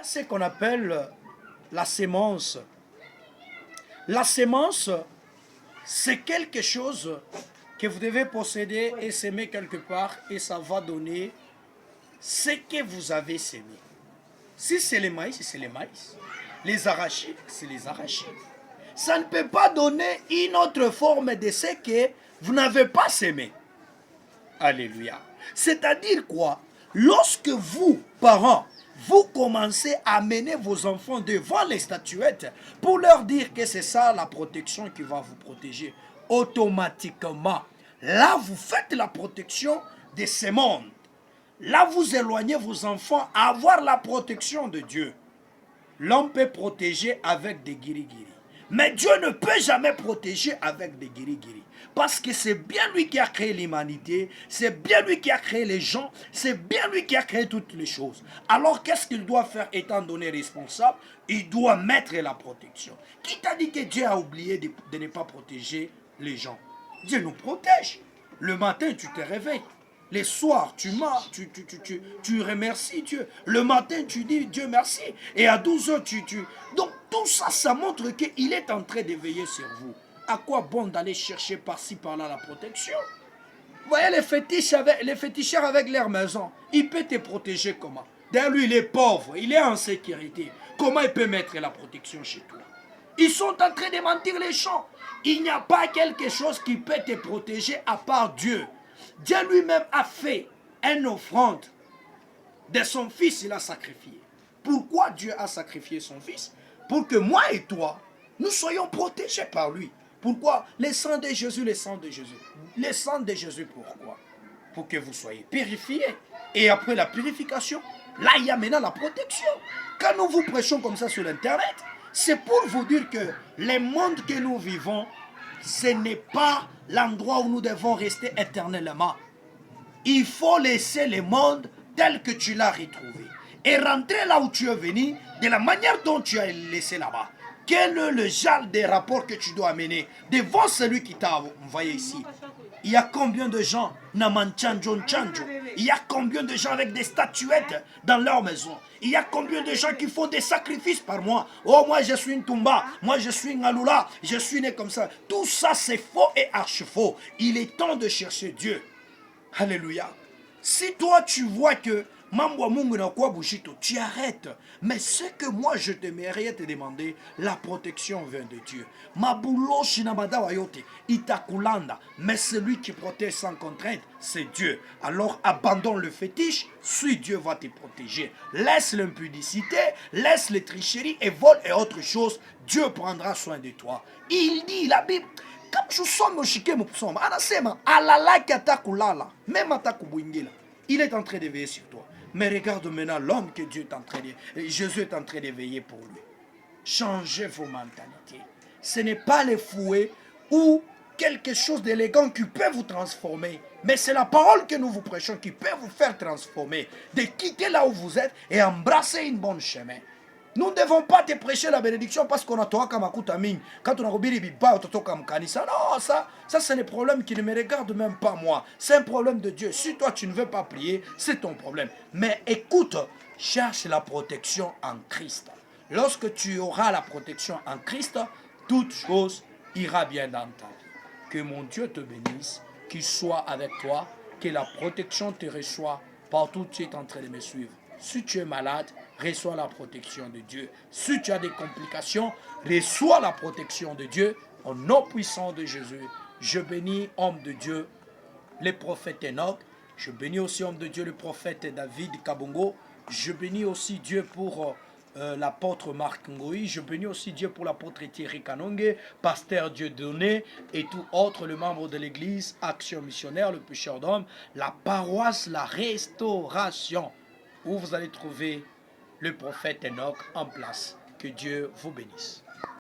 Ce qu'on appelle la sémence. La sémence, c'est quelque chose que vous devez posséder et s'aimer quelque part et ça va donner ce que vous avez sémé. Si c'est le maïs, c'est le maïs. Les arachides, c'est les arachides. Ça ne peut pas donner une autre forme de ce que vous n'avez pas sémé. Alléluia. C'est-à-dire quoi? Lorsque vous, parents, vous commencez à mener vos enfants devant les statuettes pour leur dire que c'est ça la protection qui va vous protéger, automatiquement, là vous faites la protection de ce monde. Là vous éloignez vos enfants à avoir la protection de Dieu. L'homme peut protéger avec des guiri-guiri. Mais Dieu ne peut jamais protéger avec des guiri-guiri. Parce que c'est bien lui qui a créé l'humanité, c'est bien lui qui a créé les gens, c'est bien lui qui a créé toutes les choses. Alors qu'est-ce qu'il doit faire étant donné responsable? Il doit mettre la protection. Qui t'a dit que Dieu a oublié de ne pas protéger les gens? Dieu nous protège. Le matin, tu te réveilles. Les soirs, tu remercies Dieu. Le matin, tu dis Dieu merci. Et à 12 heures, Donc tout ça, ça montre qu'il est en train de veiller sur vous. À quoi bon d'aller chercher par-ci, par-là la protection? Vous voyez les féticheurs avec leur maison. Il peut te protéger comment? D'ailleurs, lui, il est pauvre, il est en sécurité. Comment il peut mettre la protection chez toi? Ils sont en train de mentir les gens. Il n'y a pas quelque chose qui peut te protéger à part Dieu. Dieu lui-même a fait une offrande de son fils, il a sacrifié. Pourquoi Dieu a sacrifié son fils? Pour que moi et toi, nous soyons protégés par lui. Pourquoi? Le sang de Jésus, le sang de Jésus. Le sang de Jésus, pourquoi? Pour que vous soyez purifiés. Et après la purification, là il y a maintenant la protection. Quand nous vous prêchons comme ça sur l'internet, c'est pour vous dire que le monde que nous vivons, ce n'est pas l'endroit où nous devons rester éternellement. Il faut laisser le monde tel que tu l'as retrouvé. Et rentrer là où tu es venu, de la manière dont tu as laissé là-bas. Quel est le genre de rapport que tu dois amener devant celui qui t'a envoyé ici? Il y a combien de gens il y a combien de gens avec des statuettes dans leur maison? Il y a combien de gens qui font des sacrifices par mois? Oh, moi je suis une Tumba, moi je suis une Alula, je suis né comme ça. Tout ça c'est faux et archi-faux. Il est temps de chercher Dieu. Alléluia. Si toi tu vois que Mambo Mungu na kwa bushito, tu arrêtes. Mais ce que moi je t'aimerais te demander, la protection vient de Dieu. Mabulo shinamada wayote, itakulanda. Mais celui qui protège sans contrainte, c'est Dieu. Alors abandonne le fétiche, suis Dieu va te protéger. Laisse l'impudicité, laisse les tricheries et vol et autres choses. Dieu prendra soin de toi. Il dit, la Bible, il est en train de veiller sur toi. Mais regarde maintenant l'homme que Dieu est en train de... Jésus est en train de veiller pour lui. Changez vos mentalités. Ce n'est pas les fouets ou quelque chose d'élégant qui peut vous transformer. Mais c'est la parole que nous vous prêchons qui peut vous faire transformer. De quitter là où vous êtes et embrasser une bonne chemin. Nous ne devons pas te prêcher la bénédiction parce qu'on a toi comme Akutaming. Quand on a Robiri Biba, on a comme Kanisa. Non, ça c'est le problème qui ne me regarde même pas moi. C'est un problème de Dieu. Si toi tu ne veux pas prier, c'est ton problème. Mais écoute, cherche la protection en Christ. Lorsque tu auras la protection en Christ, toute chose ira bien dans ta vie. Que mon Dieu te bénisse, qu'il soit avec toi, que la protection te reçoive partout où tu es en train de me suivre. Si tu es malade, reçois la protection de Dieu. Si tu as des complications, reçois la protection de Dieu. Au nom puissant de Jésus, je bénis homme de Dieu, le prophète Enoch. Je bénis aussi homme de Dieu, le prophète David Kabongo. Je bénis aussi Dieu pour l'apôtre Marc Ngoï. Je bénis aussi Dieu pour l'apôtre Thierry Kanonge, pasteur Dieudonné et tout autre, le membre de l'église, Action Missionnaire, le pécheur d'homme, la paroisse, la restauration, où vous allez trouver le prophète Enoch en place. Que Dieu vous bénisse.